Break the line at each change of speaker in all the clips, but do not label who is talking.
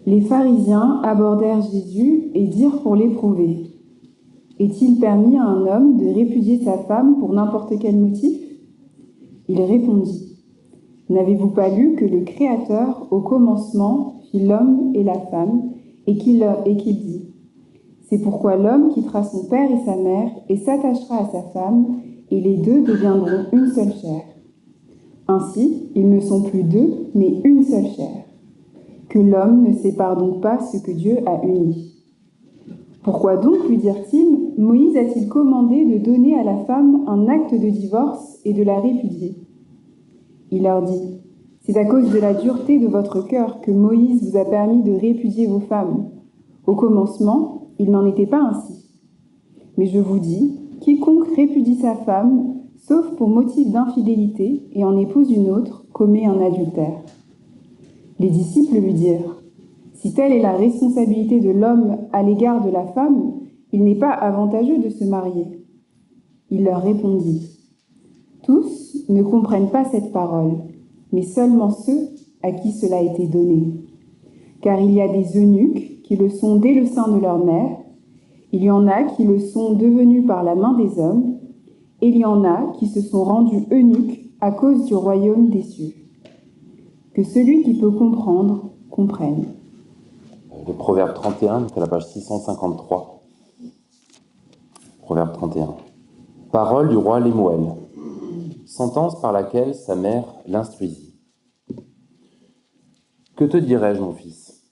Les pharisiens abordèrent Jésus et dirent pour l'éprouver: Est-il permis à un homme de répudier sa femme pour n'importe quel motif? Il répondit: N'avez-vous pas lu que le Créateur, au commencement, fit l'homme et la femme, et qu'il dit: C'est pourquoi l'homme quittera son père et sa mère et s'attachera à sa femme, et les deux deviendront une seule chair. Ainsi, ils ne sont plus deux, mais une seule chair. Que l'homme ne sépare donc pas ce que Dieu a uni. Pourquoi donc, lui dirent-ils, Moïse a-t-il commandé de donner à la femme un acte de divorce et de la répudier? Il leur dit: C'est à cause de la dureté de votre cœur que Moïse vous a permis de répudier vos femmes. Au commencement, il n'en était pas ainsi. Mais je vous dis, quiconque répudie sa femme, sauf pour motif d'infidélité, et en épouse une autre, commet un adultère. Les disciples lui dirent: Si telle est la responsabilité de l'homme à l'égard de la femme, il n'est pas avantageux de se marier. Il leur répondit: Tous ne comprennent pas cette parole, mais seulement ceux à qui cela a été donné. Car il y a des eunuques qui le sont dès le sein de leur mère, il y en a qui le sont devenus par la main des hommes, et il y en a qui se sont rendus eunuques à cause du royaume des cieux. Que celui qui peut comprendre, comprenne.
Le Proverbe 31, c'est la page 653. Proverbe 31. Parole du roi Lemuel. Sentence par laquelle sa mère l'instruisit. Que te dirai-je, mon fils?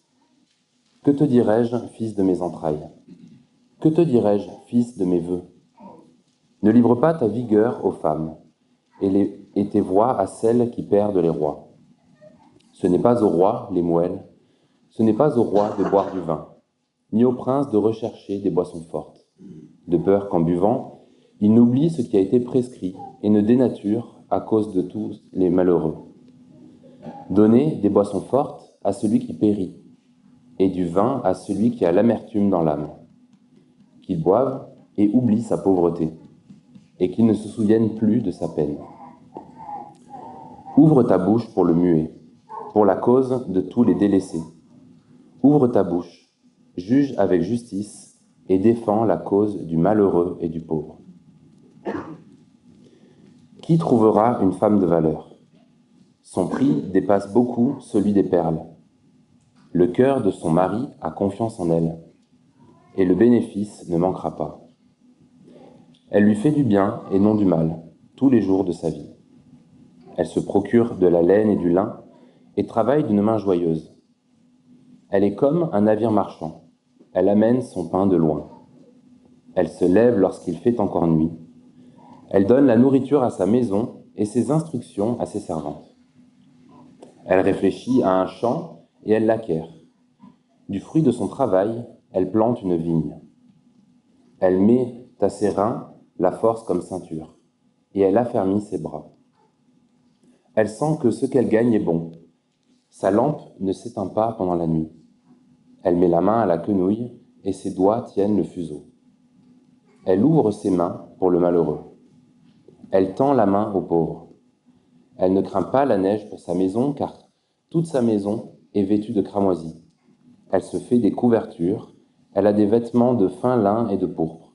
Que te dirai-je, fils de mes entrailles? Que te dirai-je, fils de mes vœux? Ne livre pas ta vigueur aux femmes, et tes voix à celles qui perdent les rois. Ce n'est pas au roi, Lemuel, ce n'est pas au roi de boire du vin, ni au prince de rechercher des boissons fortes, de peur qu'en buvant, il n'oublie ce qui a été prescrit et ne dénature à cause de tous les malheureux. Donnez des boissons fortes à celui qui périt, et du vin à celui qui a l'amertume dans l'âme. Qu'il boive et oublie sa pauvreté, et qu'il ne se souvienne plus de sa peine. Ouvre ta bouche pour le muet, pour la cause de tous les délaissés. Ouvre ta bouche, juge avec justice, et défends la cause du malheureux et du pauvre. Qui trouvera une femme de valeur? Son prix dépasse beaucoup celui des perles. Le cœur de son mari a confiance en elle, et le bénéfice ne manquera pas. Elle lui fait du bien et non du mal, tous les jours de sa vie. Elle se procure de la laine et du lin, et travaille d'une main joyeuse. Elle est comme un navire marchand, elle amène son pain de loin. Elle se lève lorsqu'il fait encore nuit. Elle donne la nourriture à sa maison et ses instructions à ses servantes. Elle réfléchit à un champ et elle l'acquiert. Du fruit de son travail, elle plante une vigne. Elle met à ses reins la force comme ceinture, et elle affermit ses bras. Elle sent que ce qu'elle gagne est bon. Sa lampe ne s'éteint pas pendant la nuit. Elle met la main à la quenouille et ses doigts tiennent le fuseau. Elle ouvre ses mains pour le malheureux. Elle tend la main aux pauvres. Elle ne craint pas la neige pour sa maison, car toute sa maison est vêtue de cramoisis. Elle se fait des couvertures, elle a des vêtements de fin lin et de pourpre.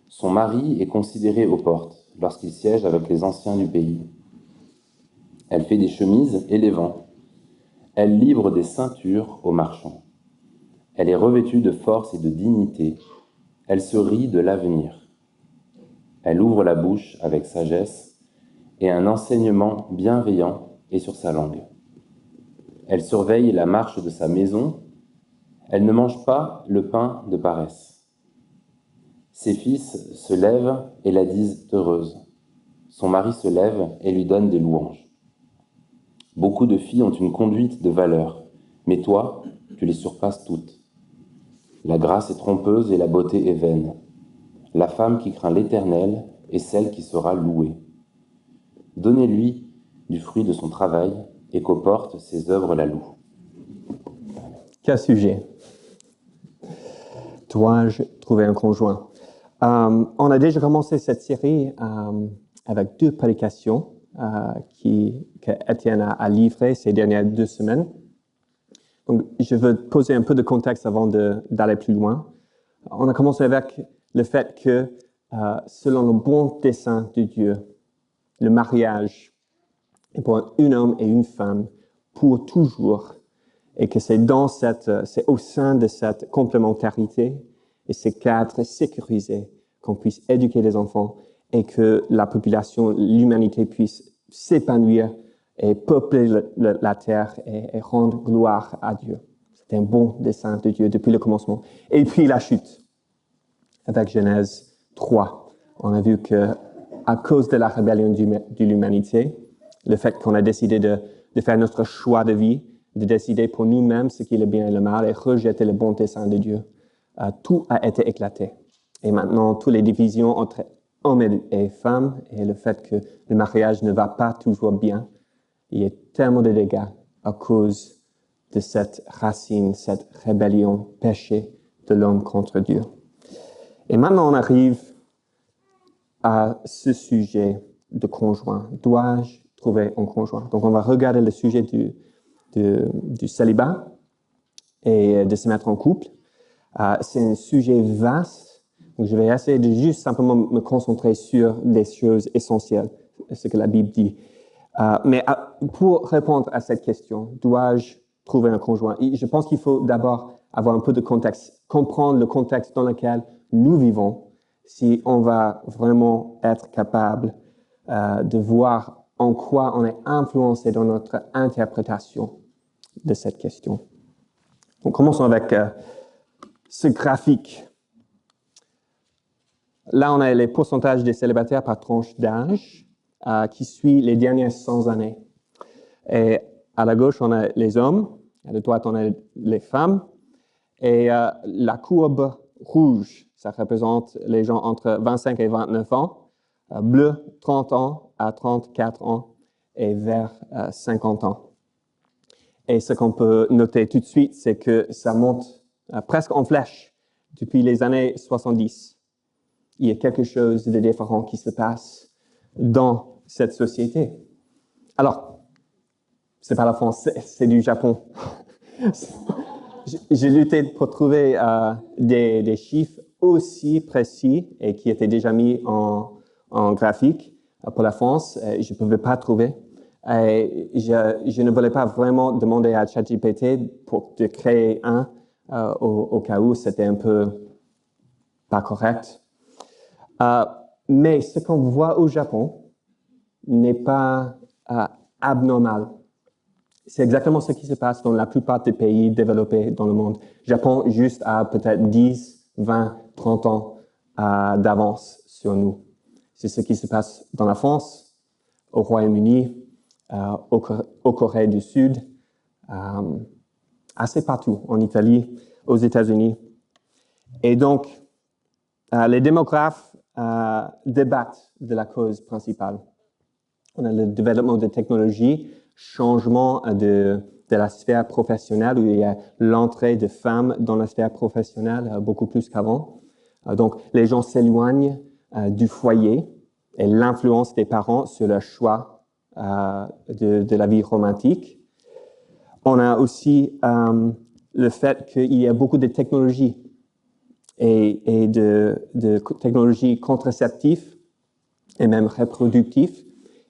Son mari est considéré aux portes, lorsqu'il siège avec les anciens du pays. Elle fait des chemises et les vend. Elle livre des ceintures aux marchands. Elle est revêtue de force et de dignité. Elle se rit de l'avenir. Elle ouvre la bouche avec sagesse, et un enseignement bienveillant est sur sa langue. Elle surveille la marche de sa maison. Elle ne mange pas le pain de paresse. Ses fils se lèvent et la disent heureuse. Son mari se lève et lui donne des louanges. Beaucoup de filles ont une conduite de valeur, mais toi, tu les surpasses toutes. La grâce est trompeuse et la beauté est vaine. La femme qui craint l'Éternel est celle qui sera louée. Donnez-lui du fruit de son travail et qu'aux portes ses œuvres la louent.
Quel sujet? Dois-je trouver un conjoint? On a déjà commencé cette série avec 2 prédications que Étienne a livrées ces dernières 2 semaines. Donc, je veux poser un peu de contexte avant d'aller plus loin. On a commencé avec le fait que, selon le bon dessein de Dieu, le mariage est pour un homme et une femme pour toujours, et que c'est au sein de cette complémentarité et ce cadre sécurisé qu'on puisse éduquer les enfants et que la population, l'humanité puisse s'épanouir et peupler la terre et rendre gloire à Dieu. C'était un bon dessein de Dieu depuis le commencement. Et puis la chute, avec Genèse 3. On a vu que à cause de la rébellion de l'humanité, le fait qu'on a décidé de faire notre choix de vie, de décider pour nous-mêmes ce qui est le bien et le mal et rejeter le bon dessein de Dieu, tout a été éclaté. Et maintenant, toutes les divisions entre hommes et femmes et le fait que le mariage ne va pas toujours bien, il y a tellement de dégâts à cause de cette racine, cette rébellion, péché de l'homme contre Dieu. Et maintenant, on arrive à ce sujet de conjoint. Dois-je trouver un conjoint? Donc, on va regarder le sujet du célibat et de se mettre en couple. C'est un sujet vaste. Donc, je vais essayer de juste simplement me concentrer sur les choses essentielles, ce que la Bible dit. Mais pour répondre à cette question, dois-je trouver un conjoint? Je pense qu'il faut d'abord avoir un peu de contexte, comprendre le contexte dans lequel nous vivons, si on va vraiment être capable de voir en quoi on est influencé dans notre interprétation de cette question. Donc, commençons avec ce graphique. Là, on a les pourcentages des célibataires par tranche d'âge qui suit les dernières 100 années. Et à la gauche, on a les hommes, à la droite, on a les femmes. Et la courbe rouge, ça représente les gens entre 25 et 29 ans. Bleu, 30 ans à 34 ans. Et vert, 50 ans. Et ce qu'on peut noter tout de suite, c'est que ça monte presque en flèche depuis les années 70. Il y a quelque chose de différent qui se passe dans cette société. Alors, c'est pas la France, c'est du Japon. J'ai lutté pour trouver des chiffres aussi précis et qui étaient déjà mis en graphique pour la France. Je ne pouvais pas trouver. Et je ne voulais pas vraiment demander à ChatGPT de créer un au cas où c'était un peu pas correct. Mais ce qu'on voit au Japon n'est pas abnormal. C'est exactement ce qui se passe dans la plupart des pays développés dans le monde. Japon juste à peut-être 10, 20, 30 ans d'avance sur nous. C'est ce qui se passe dans la France, au Royaume-Uni, au Corée du Sud, assez partout, en Italie, aux États-Unis. Et donc, les démographes débattent de la cause principale. On a le développement de technologies, changement de la sphère professionnelle, où il y a l'entrée de femmes dans la sphère professionnelle beaucoup plus qu'avant. Donc, les gens s'éloignent du foyer et l'influence des parents sur leur choix de la vie romantique. On a aussi le fait qu'il y a beaucoup de technologies et de technologies contraceptives et même reproductives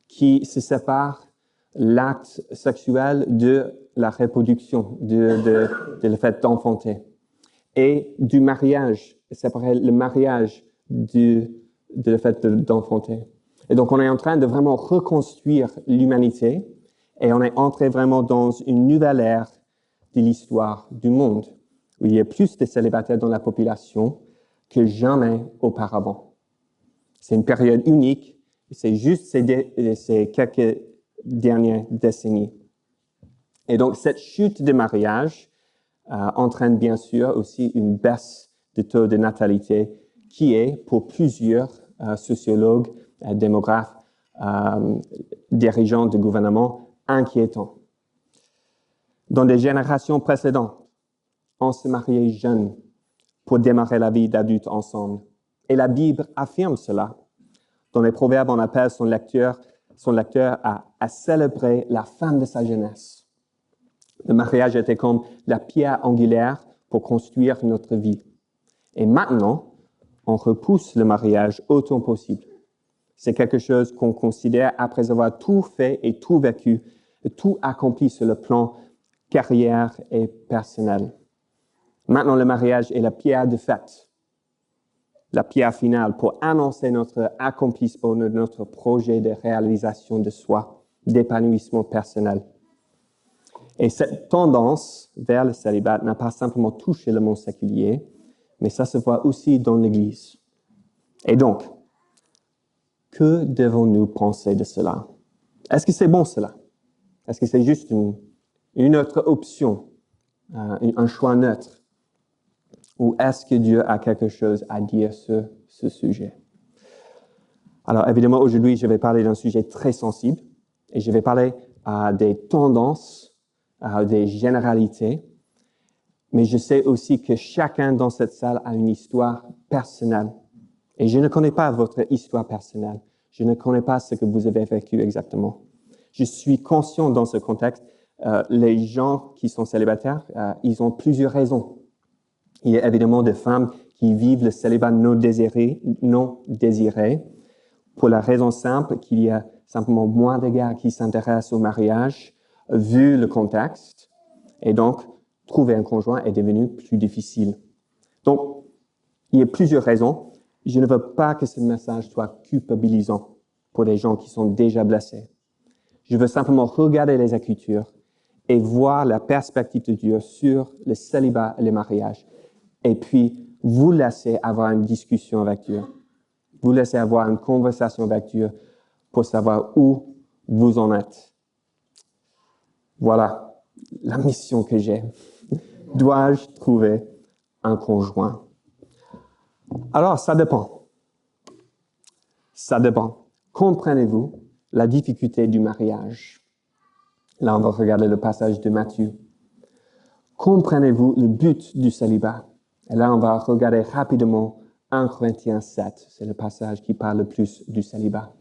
qui se séparent l'acte sexuel de la reproduction, de le fait d'enfanter. Et du mariage, séparer le mariage de le fait d'enfanter. Et donc, on est en train de vraiment reconstruire l'humanité et on est entré vraiment dans une nouvelle ère de l'histoire du monde, où il y a plus de célibataires dans la population que jamais auparavant. C'est une période unique, c'est juste ces quelques dernières décennies. Et donc, cette chute de mariage entraîne bien sûr aussi une baisse du taux de natalité qui est, pour plusieurs sociologues, démographes, dirigeants de gouvernement, inquiétant. Dans des générations précédentes, on se mariait jeune pour démarrer la vie d'adulte ensemble. Et la Bible affirme cela. Dans les Proverbes, on appelle son lecteur à célébrer la femme de sa jeunesse. Le mariage était comme la pierre angulaire pour construire notre vie. Et maintenant, on repousse le mariage autant possible. C'est quelque chose qu'on considère après avoir tout fait et tout vécu, et tout accompli sur le plan carrière et personnel. Maintenant, le mariage est la pierre de fête, la pierre finale pour annoncer notre accomplissement de notre projet de réalisation de soi, d'épanouissement personnel. Et cette tendance vers le célibat n'a pas simplement touché le monde séculier, mais ça se voit aussi dans l'Église. Et donc, que devons-nous penser de cela? Est-ce que c'est bon cela? Est-ce que c'est juste une autre option, un choix neutre? Ou est-ce que Dieu a quelque chose à dire sur ce sujet? Alors évidemment, aujourd'hui, je vais parler d'un sujet très sensible et je vais parler des tendances, des généralités, mais je sais aussi que chacun dans cette salle a une histoire personnelle. Et je ne connais pas votre histoire personnelle. Je ne connais pas ce que vous avez vécu exactement. Je suis conscient dans ce contexte, les gens qui sont célibataires, ils ont plusieurs raisons. Il y a évidemment des femmes qui vivent le célibat non désiré, pour la raison simple qu'il y a simplement moins de gars qui s'intéressent au mariage, vu le contexte, et donc trouver un conjoint est devenu plus difficile. Donc, il y a plusieurs raisons. Je ne veux pas que ce message soit culpabilisant pour les gens qui sont déjà blessés. Je veux simplement regarder les Écritures et voir la perspective de Dieu sur le célibat et le mariage. Et puis, vous laisser avoir une discussion avec Dieu. Vous laisser avoir une conversation avec Dieu pour savoir où vous en êtes. Voilà la mission que j'ai. Dois-je trouver un conjoint? Alors, ça dépend. Ça dépend. Comprenez-vous la difficulté du mariage? Là, on va regarder le passage de Matthieu. Comprenez-vous le but du célibat? Et là, on va regarder rapidement 1 Corinthiens 7. C'est le passage qui parle le plus du célibat.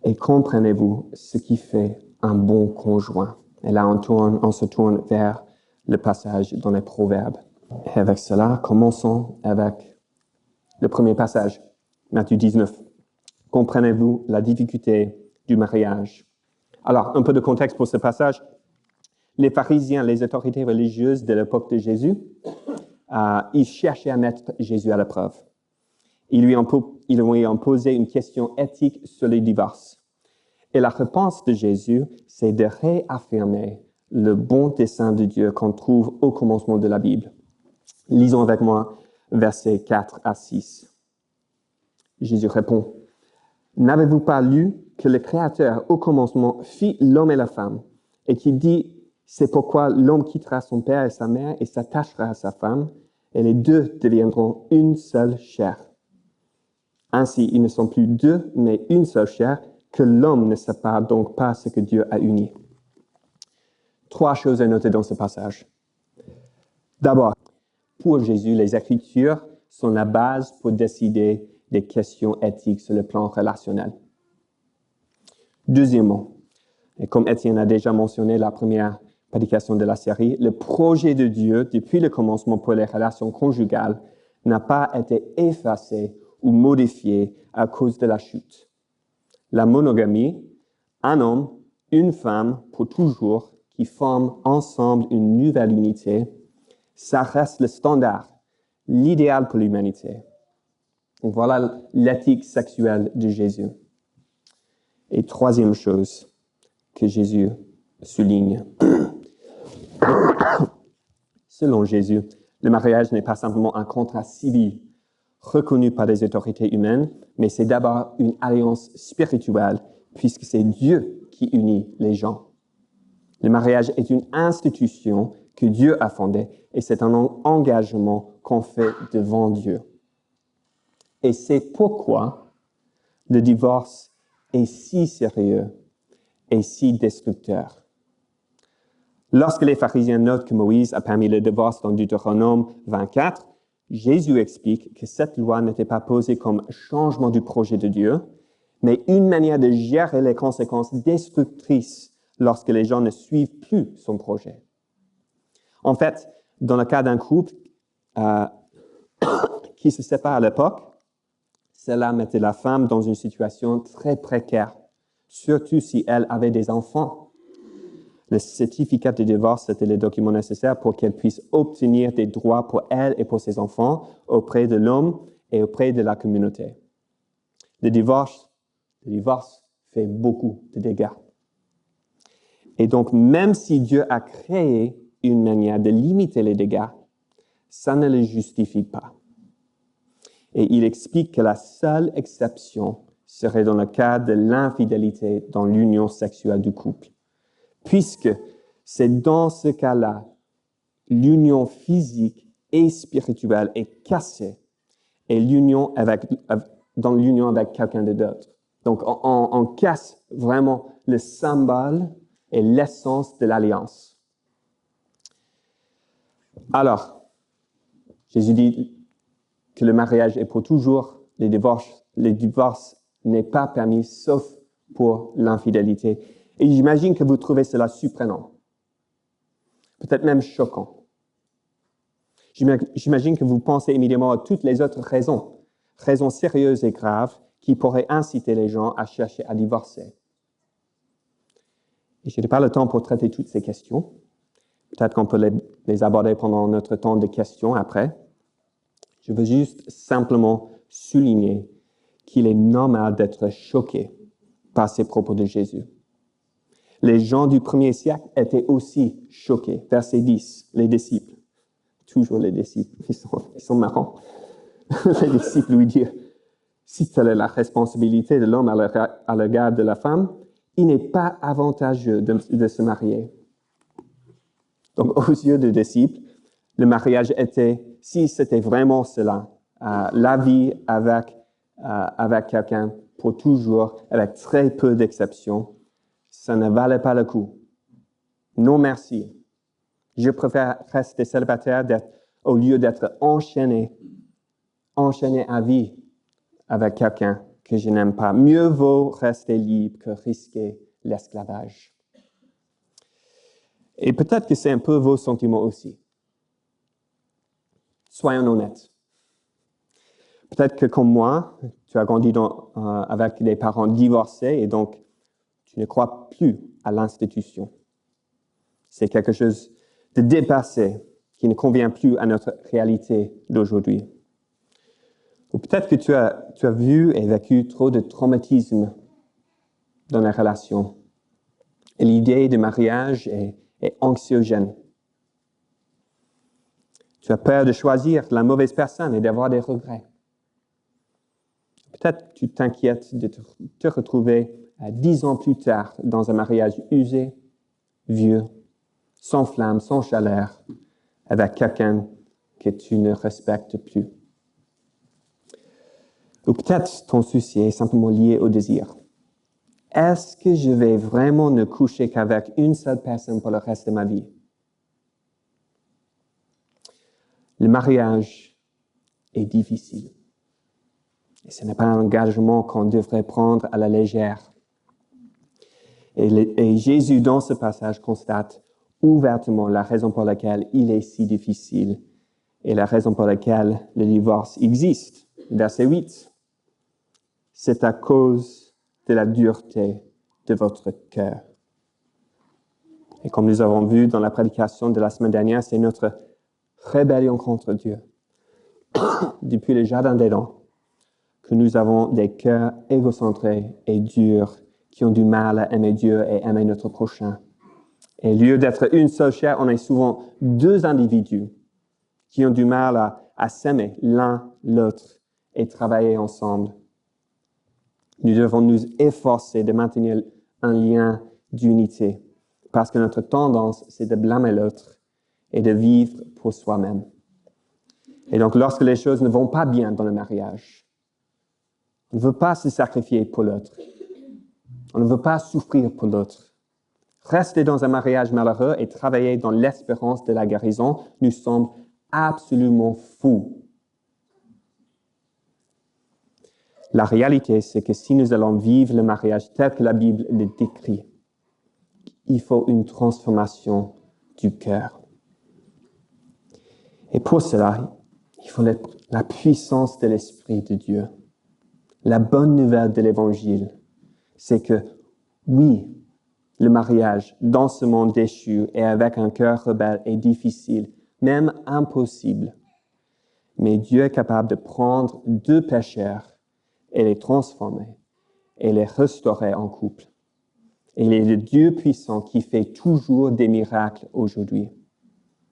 Et comprenez-vous ce qui fait un bon conjoint? Et là, on se tourne vers le passage dans les Proverbes. Et avec cela, commençons avec le premier passage, Matthieu 19. Comprenez-vous la difficulté du mariage? Alors, un peu de contexte pour ce passage. Les pharisiens, les autorités religieuses de l'époque de Jésus, ils cherchaient à mettre Jésus à l'épreuve. Ils lui ont posé une question éthique sur les divorces. Et la réponse de Jésus, c'est de réaffirmer le bon dessein de Dieu qu'on trouve au commencement de la Bible. Lisons avec moi versets 4 à 6. Jésus répond, « N'avez-vous pas lu que le Créateur au commencement fit l'homme et la femme, et qu'il dit, c'est pourquoi l'homme quittera son père et sa mère et s'attachera à sa femme, et les deux deviendront une seule chair. Ainsi, ils ne sont plus deux, mais une seule chair, que l'homme ne sépare donc pas ce que Dieu a uni. » 3 choses à noter dans ce passage. D'abord, pour Jésus, les Écritures sont la base pour décider des questions éthiques sur le plan relationnel. Deuxièmement, et comme Étienne a déjà mentionné la première prédication de la série, le projet de Dieu depuis le commencement pour les relations conjugales n'a pas été effacé ou modifié à cause de la chute. La monogamie, un homme, une femme pour toujours, qui forment ensemble une nouvelle unité, ça reste le standard, l'idéal pour l'humanité. Donc voilà l'éthique sexuelle de Jésus. Et troisième chose que Jésus souligne. Selon Jésus, le mariage n'est pas simplement un contrat civil reconnu par les autorités humaines, mais c'est d'abord une alliance spirituelle, puisque c'est Dieu qui unit les gens. Le mariage est une institution que Dieu a fondée et c'est un engagement qu'on fait devant Dieu. Et c'est pourquoi le divorce est si sérieux et si destructeur. Lorsque les pharisiens notent que Moïse a permis le divorce dans Deutéronome 24, Jésus explique que cette loi n'était pas posée comme changement du projet de Dieu, mais une manière de gérer les conséquences destructrices lorsque les gens ne suivent plus son projet. En fait, dans le cas d'un couple qui se sépare à l'époque, cela mettait la femme dans une situation très précaire, surtout si elle avait des enfants. Le certificat de divorce était le document nécessaire pour qu'elle puisse obtenir des droits pour elle et pour ses enfants auprès de l'homme et auprès de la communauté. Le divorce fait beaucoup de dégâts. Et donc, même si Dieu a créé une manière de limiter les dégâts, ça ne le justifie pas. Et il explique que la seule exception serait dans le cas de l'infidélité dans l'union sexuelle du couple, puisque c'est dans ce cas-là, l'union physique et spirituelle est cassée et dans l'union avec quelqu'un d'autre. Donc, on casse vraiment le symbole et l'essence de l'alliance. Alors, Jésus dit que le mariage est pour toujours, le divorce n'est pas permis sauf pour l'infidélité. Et j'imagine que vous trouvez cela surprenant, peut-être même choquant. J'imagine que vous pensez immédiatement à toutes les autres raisons sérieuses et graves qui pourraient inciter les gens à chercher à divorcer. Et je n'ai pas le temps pour traiter toutes ces questions. Peut-être qu'on peut les aborder pendant notre temps de questions après. Je veux juste simplement souligner qu'il est normal d'être choqué par ces propos de Jésus. Les gens du premier siècle étaient aussi choqués. Verset 10, les disciples. Toujours les disciples, ils sont marrants. Les disciples lui disent, si telle est la responsabilité de l'homme à l'égard de la femme, il n'est pas avantageux de se marier. Donc, aux yeux des disciples, le mariage était, si c'était vraiment cela, la vie avec quelqu'un pour toujours, avec très peu d'exceptions, ça ne valait pas le coup. Non, merci. Je préfère rester célibataire au lieu d'être enchaîné à vie avec quelqu'un que je n'aime pas. Mieux vaut rester libre que risquer l'esclavage. Et peut-être que c'est un peu vos sentiments aussi. Soyons honnêtes. Peut-être que comme moi, tu as grandi avec des parents divorcés et donc tu ne crois plus à l'institution. C'est quelque chose de dépassé qui ne convient plus à notre réalité d'aujourd'hui. Ou peut-être que tu as vu et vécu trop de traumatisme dans les relations. Et l'idée de mariage est anxiogène. Tu as peur de choisir la mauvaise personne et d'avoir des regrets. Peut-être tu t'inquiètes de te retrouver 10 ans plus tard dans un mariage usé, vieux, sans flamme, sans chaleur, avec quelqu'un que tu ne respectes plus. Ou peut-être ton souci est simplement lié au désir. Est-ce que je vais vraiment ne coucher qu'avec une seule personne pour le reste de ma vie? Le mariage est difficile. Et ce n'est pas un engagement qu'on devrait prendre à la légère. Et Jésus, dans ce passage, constate ouvertement la raison pour laquelle il est si difficile et la raison pour laquelle le divorce existe. Verset 8. C'est à cause de la dureté de votre cœur. Et comme nous avons vu dans la prédication de la semaine dernière, c'est notre rébellion contre Dieu. Depuis le jardin d'Éden, que nous avons des cœurs égocentrés et durs qui ont du mal à aimer Dieu et aimer notre prochain. Et au lieu d'être une seule chair, on est souvent deux individus qui ont du mal à s'aimer l'un l'autre et travailler ensemble. Nous devons nous efforcer de maintenir un lien d'unité parce que notre tendance, c'est de blâmer l'autre et de vivre pour soi-même. Et donc, lorsque les choses ne vont pas bien dans le mariage, on ne veut pas se sacrifier pour l'autre. On ne veut pas souffrir pour l'autre. Rester dans un mariage malheureux et travailler dans l'espérance de la guérison nous semble absolument fou. La réalité, c'est que si nous allons vivre le mariage tel que la Bible le décrit, il faut une transformation du cœur. Et pour cela, il faut la puissance de l'Esprit de Dieu. La bonne nouvelle de l'Évangile, c'est que oui, le mariage dans ce monde déchu et avec un cœur rebelle est difficile, même impossible. Mais Dieu est capable de prendre deux pécheurs et les transformer et les restaurer en couple. Et il est le Dieu puissant qui fait toujours des miracles aujourd'hui.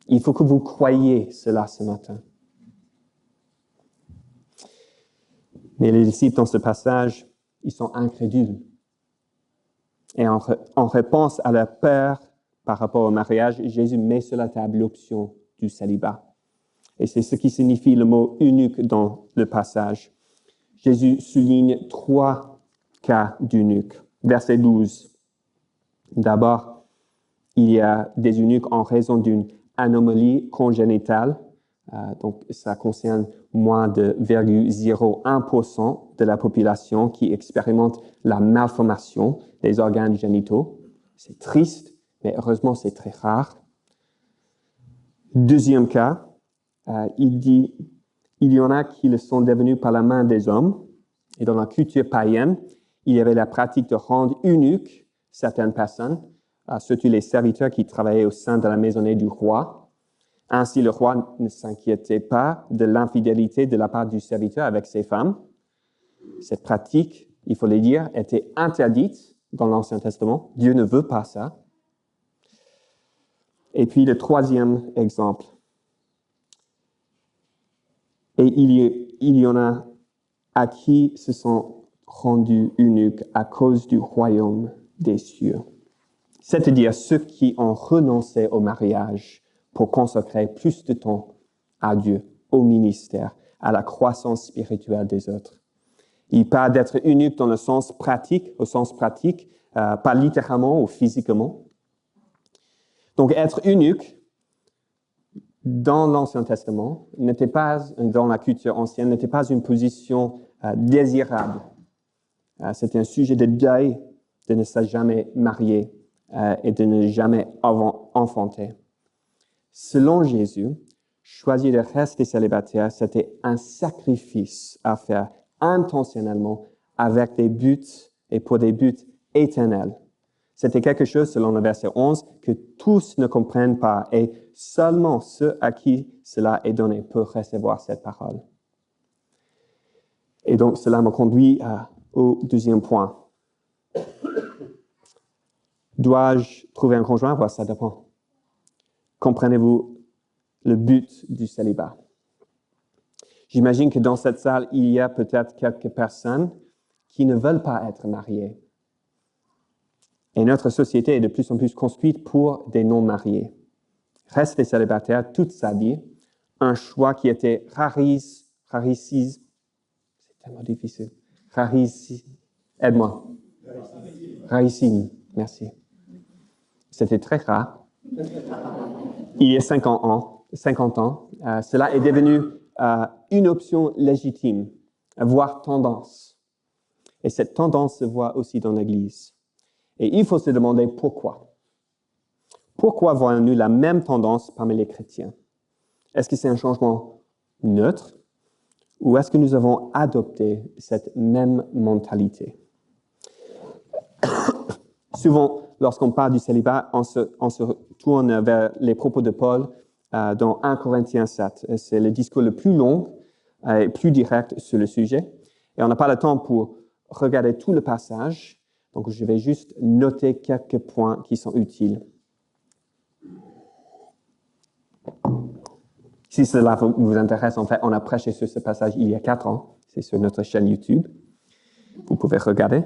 Il faut que vous croyiez cela ce matin. Mais les disciples dans ce passage, ils sont incrédules. Et en réponse à leur peur par rapport au mariage, Jésus met sur la table l'option du célibat. Et c'est ce qui signifie le mot eunuque dans le passage. Jésus souligne 3 cas d'eunuques. Verset 12. D'abord, il y a des eunuques en raison d'une anomalie congénitale. Donc, ça concerne moins de 0,01% de la population qui expérimente la malformation des organes génitaux. C'est triste, mais heureusement, c'est très rare. Deuxième cas, il dit, il y en a qui le sont devenus par la main des hommes. Et dans la culture païenne, il y avait la pratique de rendre eunuques certaines personnes, surtout les serviteurs qui travaillaient au sein de la maisonnée du roi. Ainsi, le roi ne s'inquiétait pas de l'infidélité de la part du serviteur avec ses femmes. Cette pratique, il faut le dire, était interdite dans l'Ancien Testament. Dieu ne veut pas ça. Et puis le troisième exemple. Et il y en a à qui se sont rendus eunuques à cause du royaume des cieux. C'est-à-dire ceux qui ont renoncé au mariage pour consacrer plus de temps à Dieu, au ministère, à la croissance spirituelle des autres. Il parle d'être eunuque dans le sens pratique, au sens pratique, pas littéralement ou physiquement. Donc être eunuque, dans l'Ancien Testament, n'était pas, dans la culture ancienne, n'était pas une position désirable. C'était un sujet de deuil de ne se jamais marier et de ne jamais enfanter. Selon Jésus, choisir de rester célibataire, c'était un sacrifice à faire intentionnellement avec des buts et pour des buts éternels. C'était quelque chose, selon le verset 11, que tous ne comprennent pas et seulement ceux à qui cela est donné peuvent recevoir cette parole. Et donc, cela me conduit au deuxième point. Dois-je trouver un conjoint? Voilà, ça dépend. Comprenez-vous le but du célibat? J'imagine que dans cette salle, il y a peut-être quelques personnes qui ne veulent pas être mariées. Et notre société est de plus en plus construite pour des non-mariés. Rester célibataire toute sa vie, un choix qui était rarissime. C'est tellement difficile. Aide-moi. Rarissime, merci. C'était très rare. Il y a 50 ans, cela est devenu une option légitime, voire tendance. Et cette tendance se voit aussi dans l'Église. Et il faut se demander pourquoi. Pourquoi voyons-nous la même tendance parmi les chrétiens? Est-ce que c'est un changement neutre ou est-ce que nous avons adopté cette même mentalité? Souvent, lorsqu'on parle du célibat, on se tourne vers les propos de Paul dans 1 Corinthiens 7. C'est le discours le plus long et plus direct sur le sujet. Et on n'a pas le temps pour regarder tout le passage. Donc, je vais juste noter quelques points qui sont utiles. Si cela vous intéresse, en fait, on a prêché sur ce passage il y a 4 ans. C'est sur notre chaîne YouTube. Vous pouvez regarder.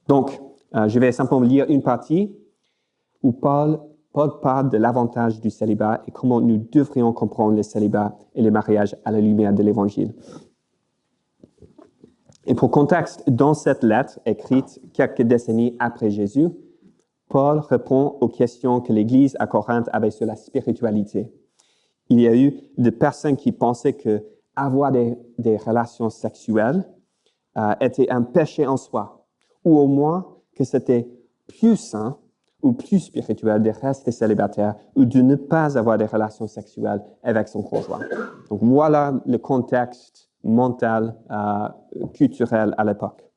Donc, je vais simplement lire une partie où Paul parle de l'avantage du célibat et comment nous devrions comprendre le célibat et le mariage à la lumière de l'Évangile. Et pour contexte, dans cette lettre écrite quelques décennies après Jésus, Paul répond aux questions que l'Église à Corinthe avait sur la spiritualité. Il y a eu des personnes qui pensaient que avoir des relations sexuelles était un péché en soi, ou au moins que c'était plus sain ou plus spirituel de rester célibataire ou de ne pas avoir des relations sexuelles avec son conjoint. Donc voilà le contexte mental, culturel à l'époque.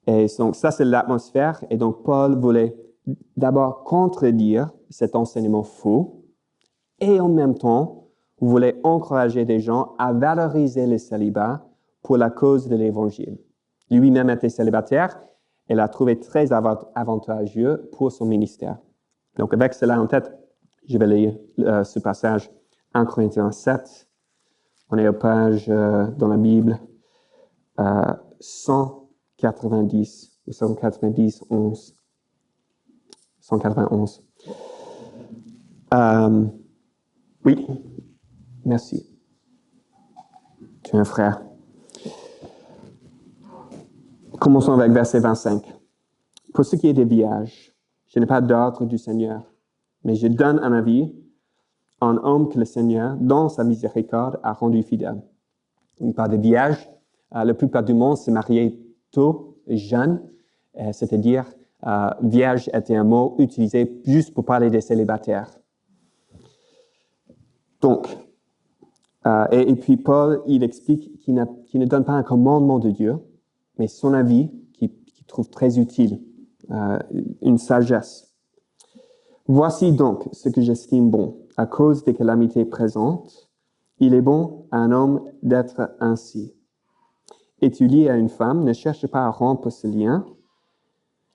Et donc ça, c'est l'atmosphère. Et donc Paul voulait d'abord contredire cet enseignement faux et en même temps, voulait encourager des gens à valoriser le célibat pour la cause de l'Évangile. Lui-même était célibataire et l'a trouvé très avantageux pour son ministère. Donc avec cela en tête, je vais lire ce passage 1 Corinthiens 7. On est aux pages dans la Bible 190 ou 190, 11. 191. Oui, merci. Tu es un frère. Commençons avec verset 25. Pour ce qui est des villages, je n'ai pas d'ordre du Seigneur, mais je donne un avis à un homme que le Seigneur, dans sa miséricorde, a rendu fidèle. Il parle de vierge. La plupart du monde se mariait tôt, jeune, c'est-à-dire vierge était un mot utilisé juste pour parler des célibataires. Donc, et puis Paul, il explique qu'il ne donne pas un commandement de Dieu, mais son avis qu'il trouve très utile, une sagesse. Voici donc ce que j'estime bon. À cause des calamités présentes, il est bon à un homme d'être ainsi. Es-tu lié à une femme, ne cherche pas à rompre ce lien.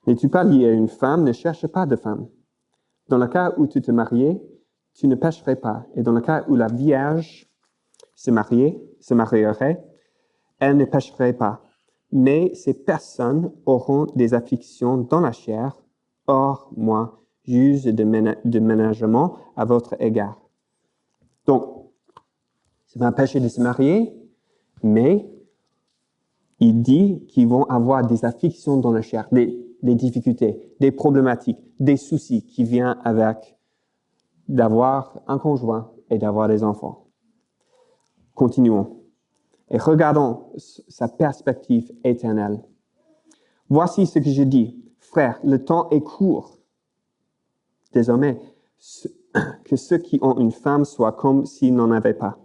N'es-tu pas lié à une femme, ne cherche pas de femme. Dans le cas où tu te mariais, tu ne pécherais pas. Et dans le cas où la vierge se marierait, elle ne pécherait pas. Mais ces personnes auront des afflictions dans la chair. Or, moi, juge de ménagement à votre égard. Donc, c'est pas un péché de se marier, mais il dit qu'ils vont avoir des afflictions dans la chair, des difficultés, des problématiques, des soucis qui viennent avec d'avoir un conjoint et d'avoir des enfants. Continuons. Et regardons sa perspective éternelle. Voici ce que je dis. Frères, le temps est court. Désormais, que ceux qui ont une femme soient comme s'ils n'en avaient pas.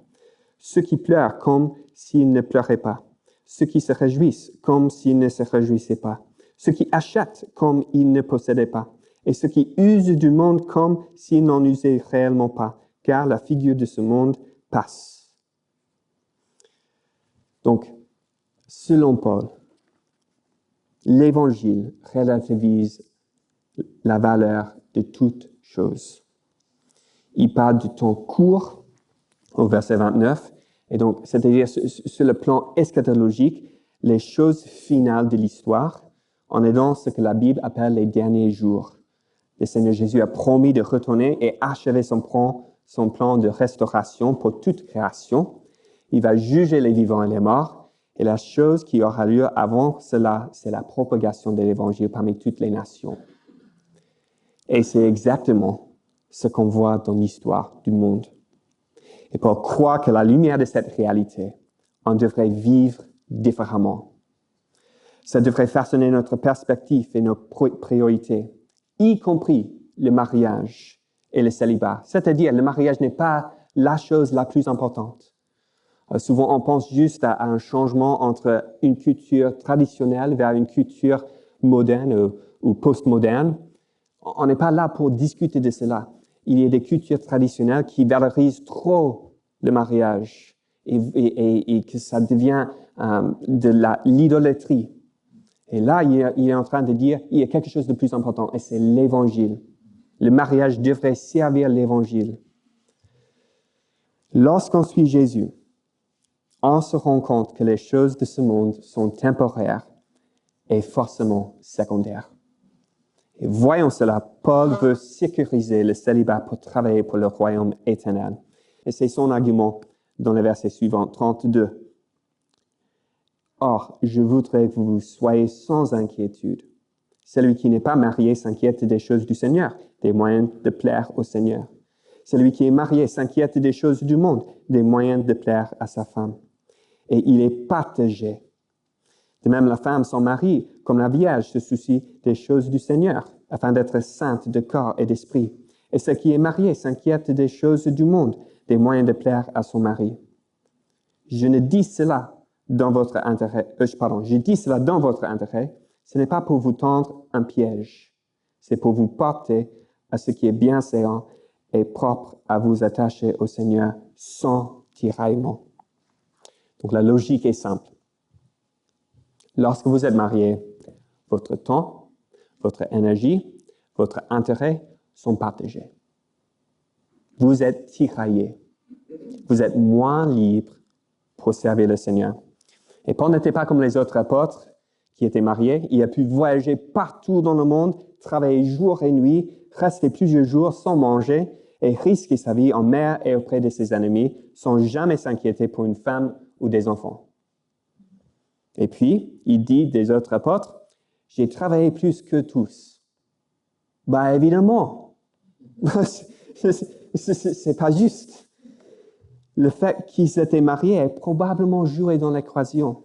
Ceux qui pleurent comme s'ils ne pleuraient pas. Ceux qui se réjouissent comme s'ils ne se réjouissaient pas. Ceux qui achètent comme ils ne possédaient pas. Et ceux qui usent du monde comme s'ils n'en usaient réellement pas. Car la figure de ce monde passe. Donc, selon Paul, l'Évangile relativise la valeur de toute chose. Il parle du temps court au verset 29, et donc, c'est-à-dire sur le plan eschatologique, les choses finales de l'histoire, on est dans ce que la Bible appelle les derniers jours. Le Seigneur Jésus a promis de retourner et achever son plan de restauration pour toute création. Il va juger les vivants et les morts, et la chose qui aura lieu avant cela, c'est la propagation de l'Évangile parmi toutes les nations. Et c'est exactement ce qu'on voit dans l'histoire du monde. Et pour croire que la lumière de cette réalité, on devrait vivre différemment. Ça devrait façonner notre perspective et nos priorités, y compris le mariage et le célibat. C'est-à-dire, le mariage n'est pas la chose la plus importante. Souvent, on pense juste à un changement entre une culture traditionnelle vers une culture moderne ou post-moderne. On n'est pas là pour discuter de cela. Il y a des cultures traditionnelles qui valorisent trop le mariage et que ça devient de l'idolâtrie. Et là, il est en train de dire il y a quelque chose de plus important et c'est l'Évangile. Le mariage devrait servir l'Évangile. Lorsqu'on suit Jésus, on se rend compte que les choses de ce monde sont temporaires et forcément secondaires. Et voyons cela, Paul veut sécuriser le célibat pour travailler pour le royaume éternel. Et c'est son argument dans le verset suivant, 32. Or, je voudrais que vous soyez sans inquiétude. Celui qui n'est pas marié s'inquiète des choses du Seigneur, des moyens de plaire au Seigneur. Celui qui est marié s'inquiète des choses du monde, des moyens de plaire à sa femme. Et il est partagé. De même, la femme, son mari, comme la Vierge, se soucie des choses du Seigneur. afin d'être sainte de corps et d'esprit. Et celle qui est mariée s'inquiète des choses du monde, des moyens de plaire à son mari. Je dis cela dans votre intérêt. Ce n'est pas pour vous tendre un piège, c'est pour vous porter à ce qui est bienséant et propre à vous attacher au Seigneur sans tiraillement. Donc la logique est simple. Lorsque vous êtes marié, votre temps, votre énergie, votre intérêt sont partagés. Vous êtes tiraillés. Vous êtes moins libre pour servir le Seigneur. Et Paul n'était pas comme les autres apôtres qui étaient mariés. Il a pu voyager partout dans le monde, travailler jour et nuit, rester plusieurs jours sans manger et risquer sa vie en mer et auprès de ses ennemis sans jamais s'inquiéter pour une femme ou des enfants. Et puis, il dit des autres apôtres, « J'ai travaillé plus que tous. » Ben évidemment, c'est pas juste. Le fait qu'ils étaient mariés a probablement joué dans l'équation.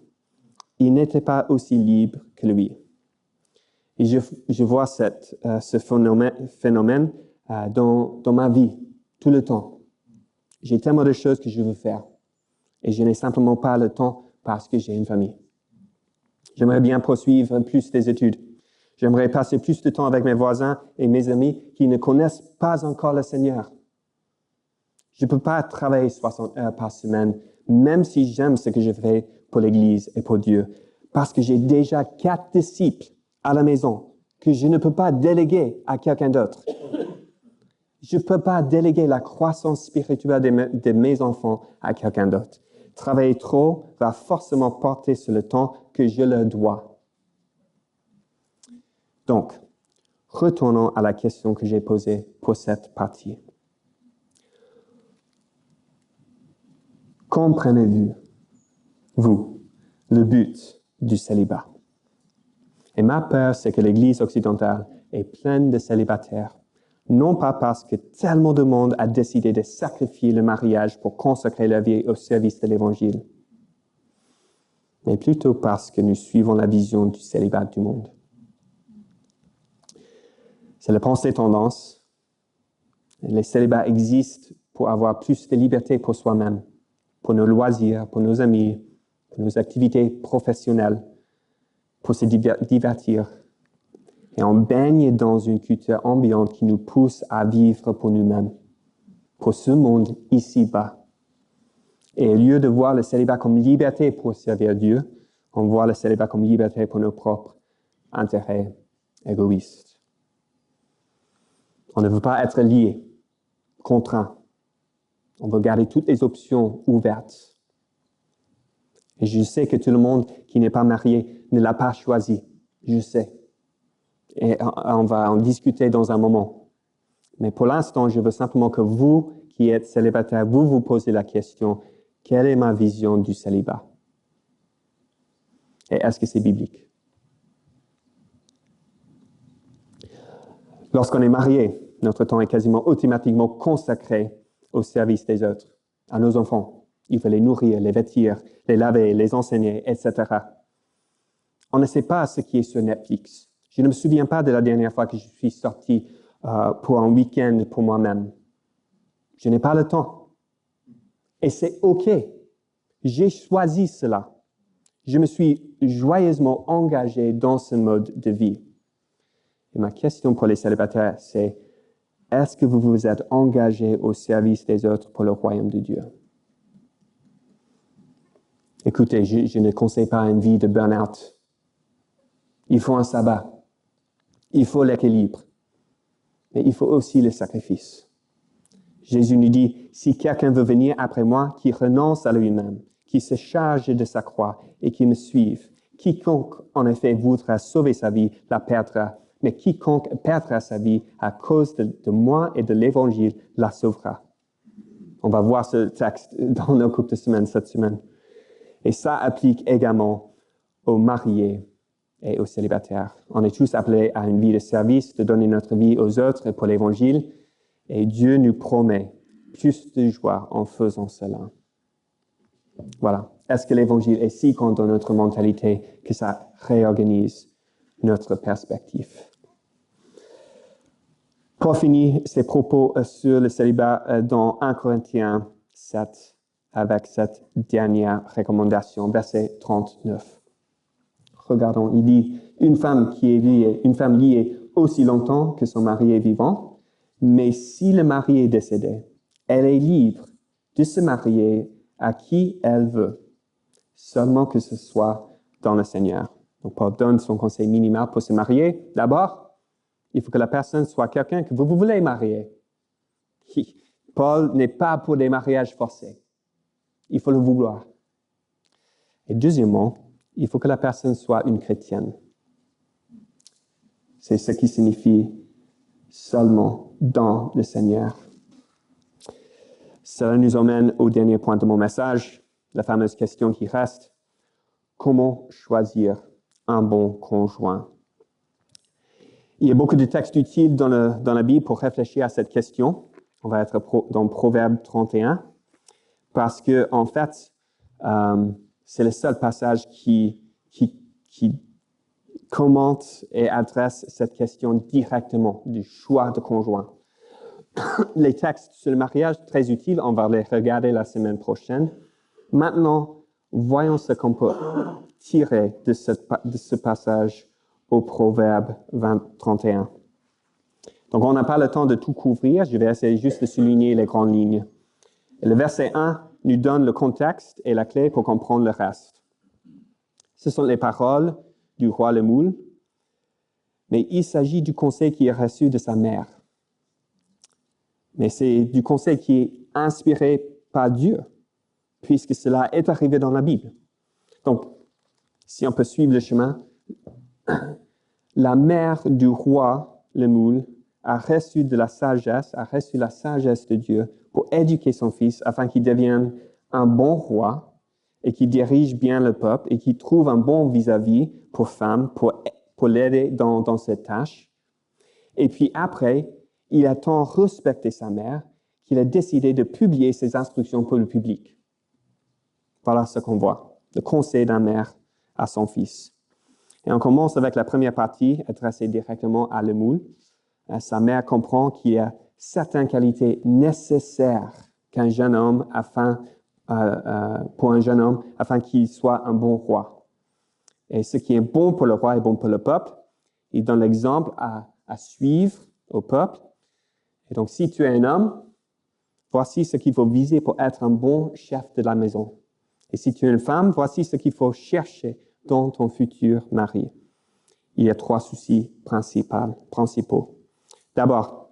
Ils n'étaient pas aussi libres que lui. Et je vois ce phénomène dans ma vie, tout le temps. J'ai tellement de choses que je veux faire. Et je n'ai simplement pas le temps parce que j'ai une famille. J'aimerais bien poursuivre plus des études. J'aimerais passer plus de temps avec mes voisins et mes amis qui ne connaissent pas encore le Seigneur. Je ne peux pas travailler 60 heures par semaine, même si j'aime ce que je fais pour l'Église et pour Dieu, parce que j'ai déjà 4 disciples à la maison que je ne peux pas déléguer à quelqu'un d'autre. Je ne peux pas déléguer la croissance spirituelle de mes enfants à quelqu'un d'autre. Travailler trop va forcément porter sur le temps que je leur dois. Donc, retournons à la question que j'ai posée pour cette partie. Comprenez-vous, vous, le but du célibat? Et ma peur, c'est que l'Église occidentale est pleine de célibataires, non pas parce que tellement de monde a décidé de sacrifier le mariage pour consacrer leur vie au service de l'Évangile, mais plutôt parce que nous suivons la vision du célibat du monde. C'est la pensée tendance. Les célibats existent pour avoir plus de liberté pour soi-même, pour nos loisirs, pour nos amis, pour nos activités professionnelles, pour se divertir. Et on baigne dans une culture ambiante qui nous pousse à vivre pour nous-mêmes, pour ce monde ici-bas. Et au lieu de voir le célibat comme liberté pour servir Dieu, on voit le célibat comme liberté pour nos propres intérêts égoïstes. On ne veut pas être lié, contraint. On veut garder toutes les options ouvertes. Et je sais que tout le monde qui n'est pas marié ne l'a pas choisi. Je sais. Et on va en discuter dans un moment. Mais pour l'instant, je veux simplement que vous, qui êtes célibataire, vous posez la question, quelle est ma vision du célibat? Et est-ce que c'est biblique? Lorsqu'on est marié, notre temps est quasiment automatiquement consacré au service des autres, à nos enfants. Il faut les nourrir, les vêtir, les laver, les enseigner, etc. On ne sait pas ce qui est sur Netflix. Je ne me souviens pas de la dernière fois que je suis sorti pour un week-end pour moi-même. Je n'ai pas le temps. Et c'est OK. J'ai choisi cela. Je me suis joyeusement engagé dans ce mode de vie. Et ma question pour les célibataires, c'est est-ce que vous vous êtes engagé au service des autres pour le royaume de Dieu? Écoutez, je ne conseille pas une vie de burn-out. Il faut un sabbat. Il faut l'équilibre. Mais il faut aussi le sacrifice. Jésus nous dit, si quelqu'un veut venir après moi, qu'il renonce à lui-même, qu'il se charge de sa croix et qu'il me suive. Quiconque, en effet, voudra sauver sa vie, la perdra. Mais quiconque perdra sa vie à cause de moi et de l'Évangile, la sauvera. On va voir ce texte dans nos coupes de semaine cette semaine. Et ça applique également aux mariés et aux célibataires. On est tous appelés à une vie de service, de donner notre vie aux autres pour l'Évangile. Et Dieu nous promet plus de joie en faisant cela. Voilà. Est-ce que l'Évangile est si grand dans notre mentalité que ça réorganise notre perspective? Paul finit ses propos sur le célibat dans 1 Corinthiens 7 avec cette dernière recommandation, verset 39. Regardons, il dit, une femme liée aussi longtemps que son mari est vivant, mais si le mari est décédé, elle est libre de se marier à qui elle veut, seulement que ce soit dans le Seigneur. Donc Paul donne son conseil minimal pour se marier. D'abord, il faut que la personne soit quelqu'un que vous voulez marier. Paul n'est pas pour des mariages forcés. Il faut le vouloir. Et deuxièmement, il faut que la personne soit une chrétienne. C'est ce qui signifie seulement dans le Seigneur. Cela nous emmène au dernier point de mon message, la fameuse question qui reste. Comment choisir un bon conjoint? Il y a beaucoup de textes utiles dans la Bible pour réfléchir à cette question. On va être dans Proverbe 31, parce que en fait, c'est le seul passage qui commente et adresse cette question directement du choix de conjoint. Les textes sur le mariage, très utiles, on va les regarder la semaine prochaine. Maintenant, voyons ce qu'on peut tirer de ce passage au Proverbe 31. Donc, on n'a pas le temps de tout couvrir. Je vais essayer juste de souligner les grandes lignes. Et le verset 1 nous donne le contexte et la clé pour comprendre le reste. Ce sont les paroles du roi Lemuel, mais il s'agit du conseil qui est reçu de sa mère. Mais c'est du conseil qui est inspiré par Dieu, puisque cela est arrivé dans la Bible. Donc, si on peut suivre le chemin, la mère du roi Lemuel a reçu la sagesse de Dieu pour éduquer son fils afin qu'il devienne un bon roi et qu'il dirige bien le peuple et qu'il trouve un bon vis-à-vis pour femme, pour l'aider dans cette tâche. Et puis après, il a tant respecté sa mère qu'il a décidé de publier ses instructions pour le public. Voilà ce qu'on voit, le conseil d'un mère à son fils. Et on commence avec la première partie, adressée directement à Lemuel. Sa mère comprend qu'il y a certaines qualités nécessaires qu'un jeune homme pour un jeune homme afin qu'il soit un bon roi. Et ce qui est bon pour le roi est bon pour le peuple. Il donne l'exemple à suivre au peuple. Et donc, si tu es un homme, voici ce qu'il faut viser pour être un bon chef de la maison. Et si tu es une femme, voici ce qu'il faut chercher dans ton futur mari. Il y a 3 soucis principaux. D'abord,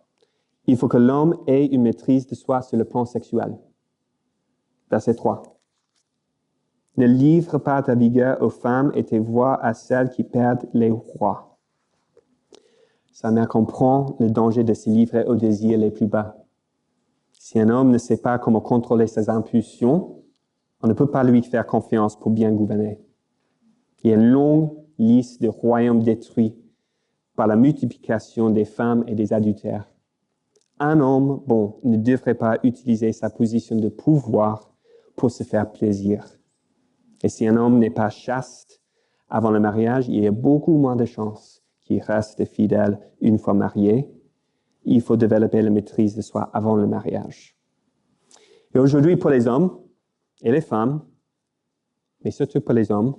il faut que l'homme ait une maîtrise de soi sur le plan sexuel. Verset 3. Ne livre pas ta vigueur aux femmes et tes voies à celles qui perdent les rois. Sa mère comprend le danger de se livrer aux désirs les plus bas. Si un homme ne sait pas comment contrôler ses impulsions, on ne peut pas lui faire confiance pour bien gouverner. Il y a une longue liste de royaumes détruits par la multiplication des femmes et des adultères. Un homme bon ne devrait pas utiliser sa position de pouvoir pour se faire plaisir. Et si un homme n'est pas chaste avant le mariage, il y a beaucoup moins de chances qu'il reste fidèle une fois marié. Il faut développer la maîtrise de soi avant le mariage. Et aujourd'hui, pour les hommes et les femmes, mais surtout pour les hommes,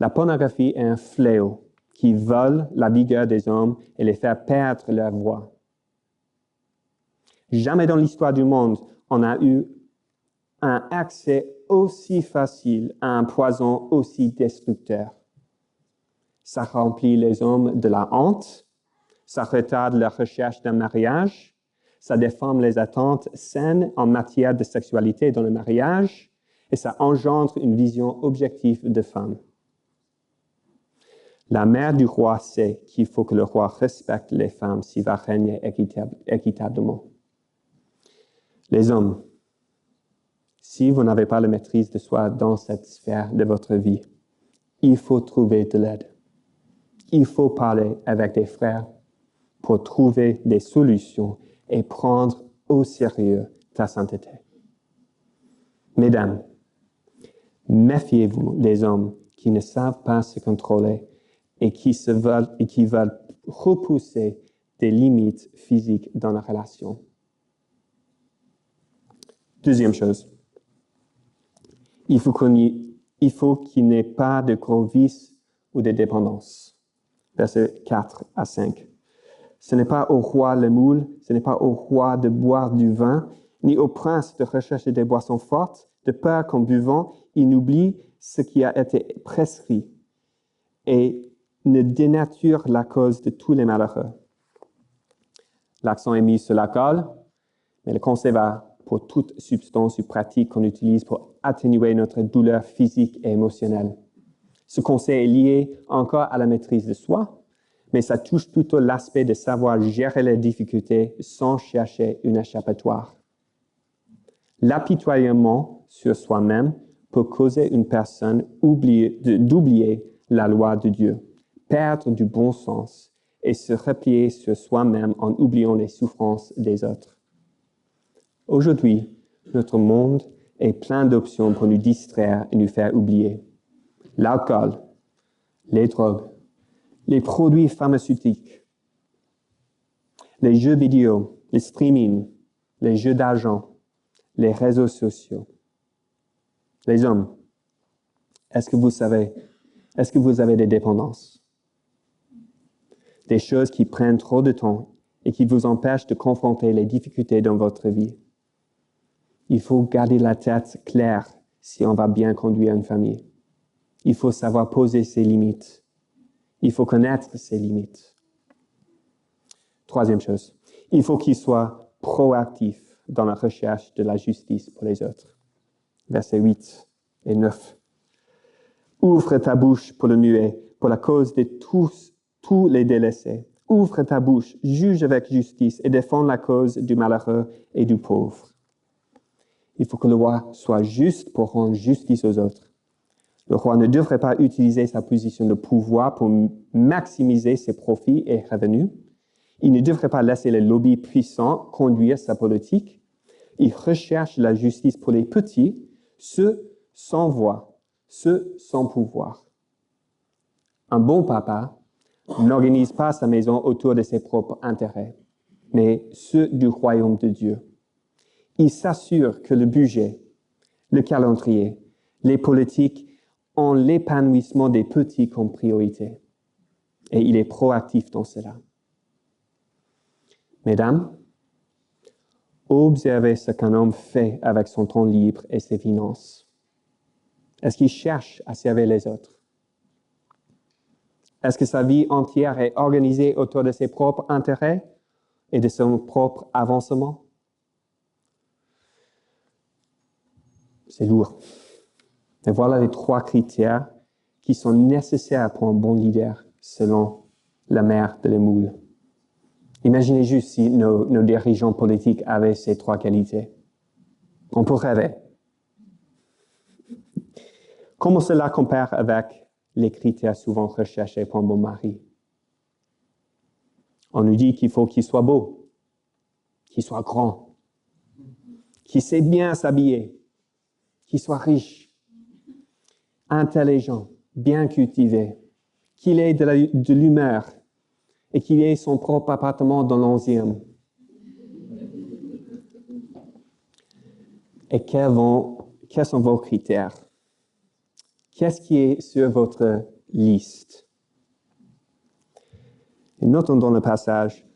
la pornographie est un fléau qui vole la vigueur des hommes et les fait perdre leur voix. Jamais dans l'histoire du monde, on a eu un accès aussi facile à un poison aussi destructeur. Ça remplit les hommes de la honte, ça retarde la recherche d'un mariage, ça déforme les attentes saines en matière de sexualité dans le mariage et ça engendre une vision objective de femme. La mère du roi sait qu'il faut que le roi respecte les femmes s'il va régner équitablement. Les hommes, si vous n'avez pas la maîtrise de soi dans cette sphère de votre vie, il faut trouver de l'aide. Il faut parler avec des frères pour trouver des solutions et prendre au sérieux ta sainteté. Mesdames, méfiez-vous des hommes qui ne savent pas se contrôler et qui veulent repousser des limites physiques dans la relation. Deuxième chose, il faut qu'il n'y ait pas de gros vices ou de dépendance. Versets 4 à 5. Ce n'est pas au roi le moule, ce n'est pas au roi de boire du vin, ni au prince de rechercher des boissons fortes, de peur qu'en buvant, il n'oublie ce qui a été prescrit et ne dénature la cause de tous les malheureux. L'accent est mis sur l'alcool, mais le conseil va pour toute substance ou pratique qu'on utilise pour atténuer notre douleur physique et émotionnelle. Ce conseil est lié encore à la maîtrise de soi, mais ça touche plutôt l'aspect de savoir gérer les difficultés sans chercher une échappatoire. L'apitoiement sur soi-même peut causer une personne d'oublier la loi de Dieu, perdre du bon sens et se replier sur soi-même en oubliant les souffrances des autres. Aujourd'hui, notre monde est plein d'options pour nous distraire et nous faire oublier. L'alcool, les drogues, les produits pharmaceutiques, les jeux vidéo, les streaming, les jeux d'argent, les réseaux sociaux. Les hommes, est-ce que vous avez des dépendances? Des choses qui prennent trop de temps et qui vous empêchent de confronter les difficultés dans votre vie. Il faut garder la tête claire si on va bien conduire une famille. Il faut savoir poser ses limites. Il faut connaître ses limites. Troisième chose, il faut qu'il soit proactif dans la recherche de la justice pour les autres. Versets 8 et 9. Ouvre ta bouche pour le muet, pour la cause de tous les délaissés. Ouvre ta bouche, juge avec justice et défends la cause du malheureux et du pauvre. Il faut que le roi soit juste pour rendre justice aux autres. Le roi ne devrait pas utiliser sa position de pouvoir pour maximiser ses profits et revenus. Il ne devrait pas laisser les lobbies puissants conduire sa politique. Il recherche la justice pour les petits, ceux sans voix, ceux sans pouvoir. Un bon papa n'organise pas sa maison autour de ses propres intérêts, mais ceux du royaume de Dieu. Il s'assure que le budget, le calendrier, les politiques ont l'épanouissement des petits comme priorité. Et il est proactif dans cela. Mesdames, observez ce qu'un homme fait avec son temps libre et ses finances. Est-ce qu'il cherche à servir les autres? Est-ce que sa vie entière est organisée autour de ses propres intérêts et de son propre avancement? C'est lourd. Et voilà les 3 critères qui sont nécessaires pour un bon leader, selon la mère de l'émoule. Imaginez juste si nos dirigeants politiques avaient ces 3 qualités. On peut rêver. Comment cela compare avec les critères souvent recherchés pour un bon mari? On nous dit qu'il faut qu'il soit beau, qu'il soit grand, qu'il sait bien s'habiller, qu'il soit riche, intelligent, bien cultivé, qu'il ait de l'humeur et qu'il ait son propre appartement dans l'11e. Et quels sont vos critères? Qu'est-ce qui est sur votre liste? Et notons dans le passage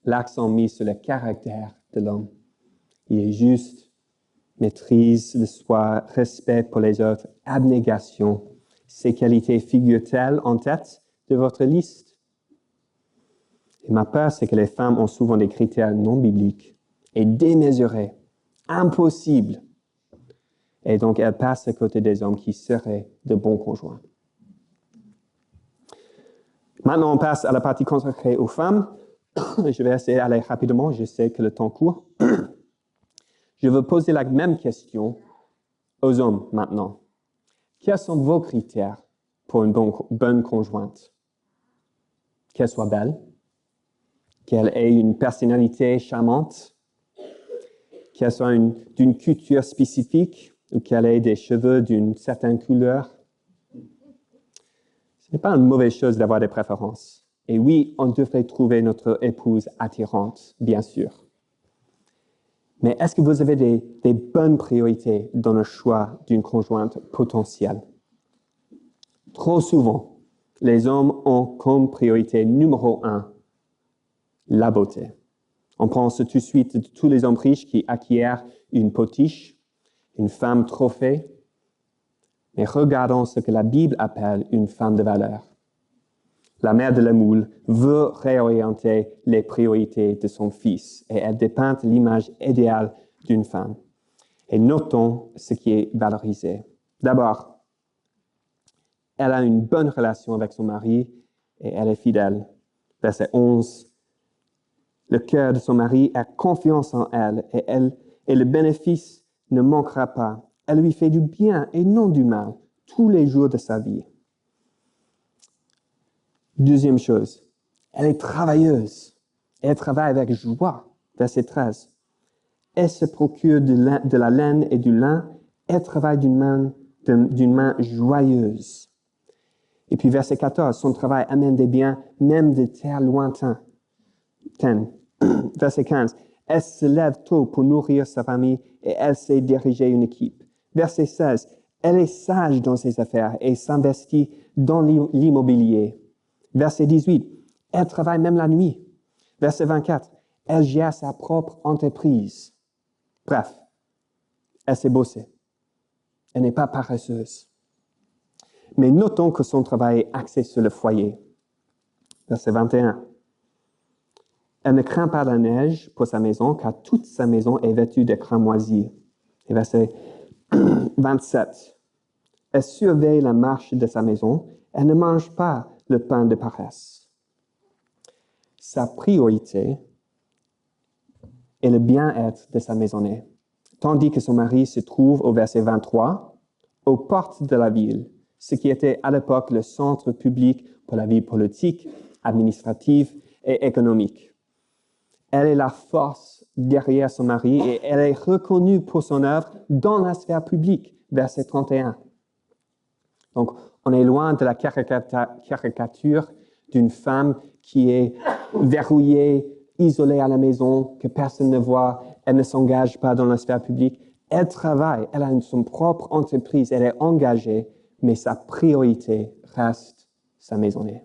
l'accent mis sur le caractère de l'homme. Il est juste, maîtrise de soi, respect pour les autres, abnégation. Ces qualités figurent-elles en tête de votre liste? Et ma peur, c'est que les femmes ont souvent des critères non bibliques et démesurés, impossibles. Et donc, elles passent à côté des hommes qui seraient de bons conjoints. Maintenant, on passe à la partie consacrée aux femmes. Je vais essayer d'aller rapidement, je sais que le temps court. Je veux poser la même question aux hommes maintenant. Quels sont vos critères pour une bonne conjointe? Qu'elle soit belle, qu'elle ait une personnalité charmante, qu'elle soit d'une culture spécifique ou qu'elle ait des cheveux d'une certaine couleur. Ce n'est pas une mauvaise chose d'avoir des préférences. Et oui, on devrait trouver notre épouse attirante, bien sûr. Mais est-ce que vous avez des bonnes priorités dans le choix d'une conjointe potentielle? Trop souvent, les hommes ont comme priorité numéro 1 la beauté. On pense tout de suite de tous les hommes riches qui acquièrent une potiche, une femme trophée. Mais regardons ce que la Bible appelle une femme de valeur. La mère de la moule veut réorienter les priorités de son fils et elle dépeint l'image idéale d'une femme. Et notons ce qui est valorisé. D'abord, elle a une bonne relation avec son mari et elle est fidèle. Verset 11. Le cœur de son mari a confiance en elle et le bénéfice ne manquera pas. Elle lui fait du bien et non du mal tous les jours de sa vie. Deuxième chose, elle est travailleuse. Elle travaille avec joie. Verset 13. Elle se procure de la laine et du lin. Elle travaille d'une main joyeuse. Et puis verset 14, son travail amène des biens, même de terres lointaines. Verset 15, elle se lève tôt pour nourrir sa famille et elle sait diriger une équipe. Verset 16, elle est sage dans ses affaires et s'investit dans l'immobilier. Verset 18, elle travaille même la nuit. Verset 24, elle gère sa propre entreprise. Bref, elle sait bosser. Elle n'est pas paresseuse. Mais notons que son travail est axé sur le foyer. Verset 21. Elle ne craint pas la neige pour sa maison, car toute sa maison est vêtue de cramoisis. Et verset 27. Elle surveille la marche de sa maison. Elle ne mange pas le pain de paresse. Sa priorité est le bien-être de sa maisonnée, tandis que son mari se trouve au verset 23, aux portes de la ville, ce qui était à l'époque le centre public pour la vie politique, administrative et économique. Elle est la force derrière son mari et elle est reconnue pour son œuvre dans la sphère publique, verset 31. Donc, on est loin de la caricature d'une femme qui est verrouillée, isolée à la maison, que personne ne voit, elle ne s'engage pas dans la sphère publique. Elle travaille, elle a son propre entreprise, elle est engagée, mais sa priorité reste sa maisonnée.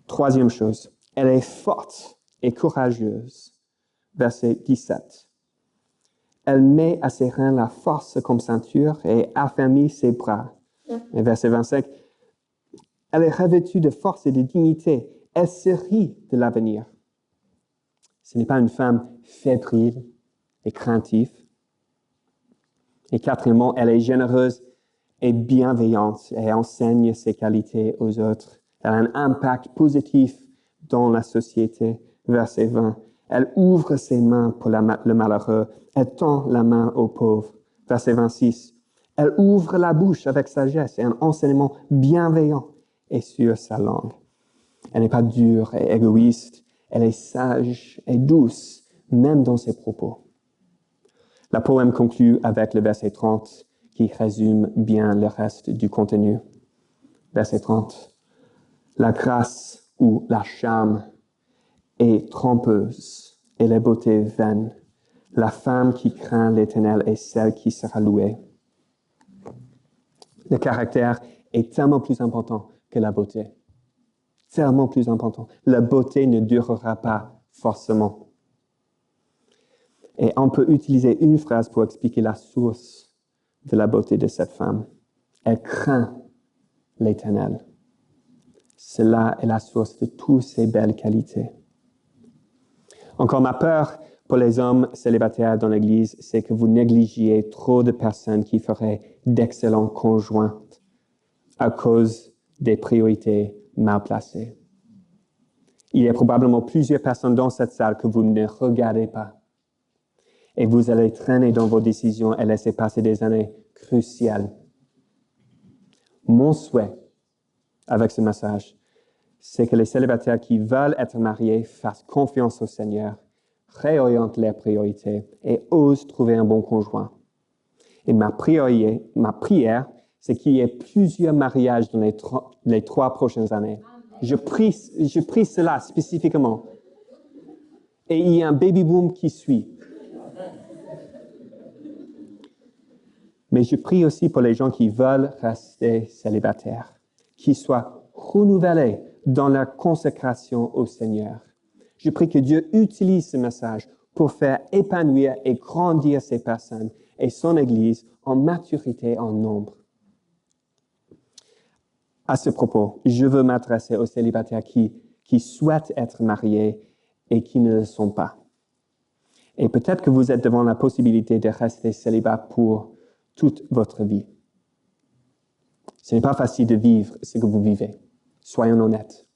Troisième chose, elle est forte et courageuse. Verset 17. Elle met à ses reins la force comme ceinture et affermit ses bras. Et verset 25. Elle est revêtue de force et de dignité. Elle se rit de l'avenir. Ce n'est pas une femme fébrile et craintive. Et quatrièmement, elle est généreuse et bienveillante et enseigne ses qualités aux autres. Elle a un impact positif dans la société. Verset 20. Elle ouvre ses mains pour le malheureux. Elle tend la main aux pauvres. Verset 26. Elle ouvre la bouche avec sagesse et un enseignement bienveillant est sur sa langue. Elle n'est pas dure et égoïste. Elle est sage et douce, même dans ses propos. La poème conclut avec le verset 30 qui résume bien le reste du contenu. Verset 30. La grâce ou la charme est trompeuse et la beauté vaine. La femme qui craint l'Éternel est celle qui sera louée. Le caractère est tellement plus important que la beauté. Tellement plus important. La beauté ne durera pas forcément. Et on peut utiliser une phrase pour expliquer la source de la beauté de cette femme. Elle craint l'Éternel. Cela est la source de toutes ces belles qualités. Encore, ma peur pour les hommes célibataires dans l'Église, c'est que vous négligiez trop de personnes qui feraient d'excellents conjoints à cause des priorités mal placées. Il y a probablement plusieurs personnes dans cette salle que vous ne regardez pas. Et vous allez traîner dans vos décisions et laisser passer des années cruciales. Mon souhait avec ce message, c'est que les célibataires qui veulent être mariés fassent confiance au Seigneur, réorientent leurs priorités et osent trouver un bon conjoint. Et ma prière, c'est qu'il y ait plusieurs mariages dans les 3 prochaines années. Je prie cela spécifiquement. Et il y a un baby-boom qui suit. Mais je prie aussi pour les gens qui veulent rester célibataires, qui soient renouvelés dans leur consécration au Seigneur. Je prie que Dieu utilise ce message pour faire épanouir et grandir ces personnes et son Église en maturité, en nombre. À ce propos, je veux m'adresser aux célibataires qui souhaitent être mariés et qui ne le sont pas. Et peut-être que vous êtes devant la possibilité de rester célibat pour toute votre vie. Ce n'est pas facile de vivre ce que vous vivez. Soyons honnêtes.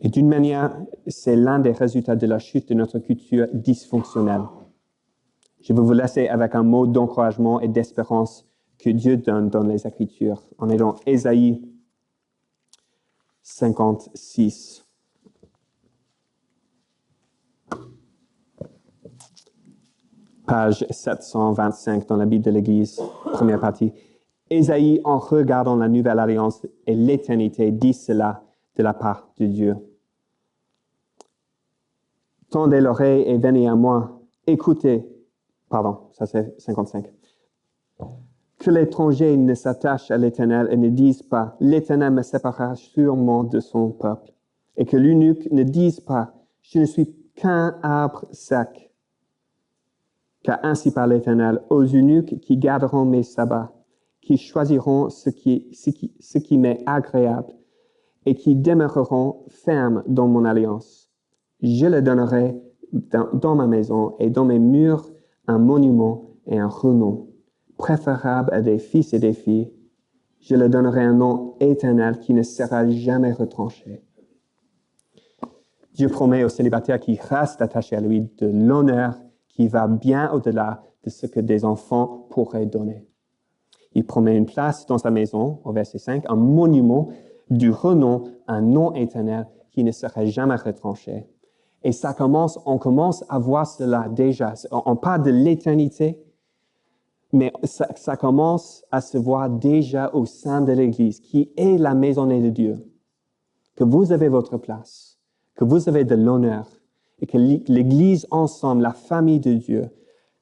Et d'une manière, c'est l'un des résultats de la chute de notre culture dysfonctionnelle. Je veux vous laisser avec un mot d'encouragement et d'espérance que Dieu donne dans les Écritures. On est dans Ésaïe 56. Page 725 dans la Bible de l'Église, première partie. Ésaïe, en regardant la nouvelle alliance et l'éternité, dit cela de la part de Dieu. Tendez l'oreille et venez à moi. Écoutez. Pardon, ça c'est 55. Que l'étranger ne s'attache à l'Éternel et ne dise pas, l'Éternel me séparera sûrement de son peuple. Et que l'eunuque ne dise pas, je ne suis qu'un arbre sec. Car ainsi parle l'Éternel, aux eunuques qui garderont mes sabbats, qui choisiront ce qui m'est agréable et qui demeureront fermes dans mon alliance. Je le donnerai dans ma maison et dans mes murs un monument et un renom, préférable à des fils et des filles. Je le donnerai un nom éternel qui ne sera jamais retranché. Dieu promet aux célibataires qui restent attachés à lui de l'honneur qui va bien au-delà de ce que des enfants pourraient donner. Il promet une place dans sa maison, au verset 5, un monument du renom, un nom éternel qui ne sera jamais retranché. Et on commence à voir cela déjà. On parle de l'éternité, mais ça commence à se voir déjà au sein de l'Église, qui est la maisonnée de Dieu. Que vous avez votre place, que vous avez de l'honneur, et que l'Église ensemble, la famille de Dieu,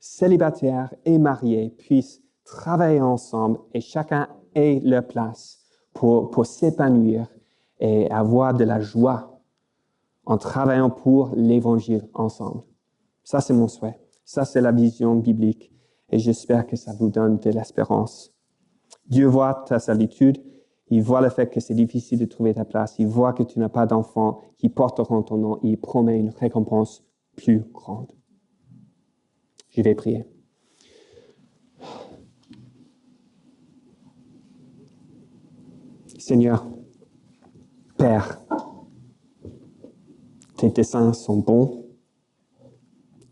célibataires et mariés, puissent travailler ensemble et chacun ait leur place pour s'épanouir et avoir de la joie en travaillant pour l'Évangile ensemble. Ça, c'est mon souhait. Ça, c'est la vision biblique. Et j'espère que ça vous donne de l'espérance. Dieu voit ta solitude. Il voit le fait que c'est difficile de trouver ta place. Il voit que tu n'as pas d'enfants qui porteront ton nom. Il promet une récompense plus grande. Je vais prier. Seigneur, Père, tes desseins sont bons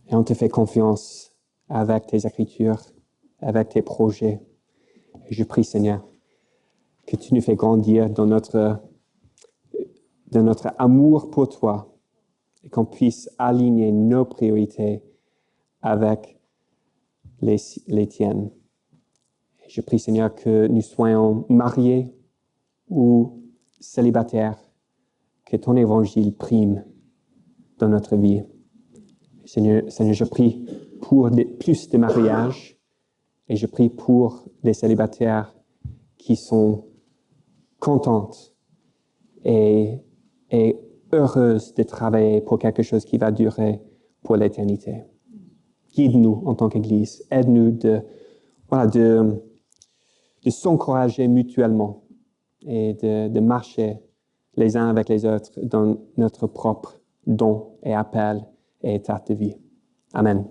et on te fait confiance avec tes écritures, avec tes projets. Et je prie, Seigneur, que tu nous fais grandir dans notre amour pour toi et qu'on puisse aligner nos priorités avec les tiennes. Et je prie, Seigneur, que nous soyons mariés ou célibataires, que ton évangile prime dans notre vie. Seigneur, je prie pour plus de mariages et je prie pour les célibataires qui sont contentes et heureuses de travailler pour quelque chose qui va durer pour l'éternité. Guide-nous en tant qu'Église. Aide-nous de s'encourager mutuellement et de marcher les uns avec les autres dans notre propre don et appel et état de vie. Amen.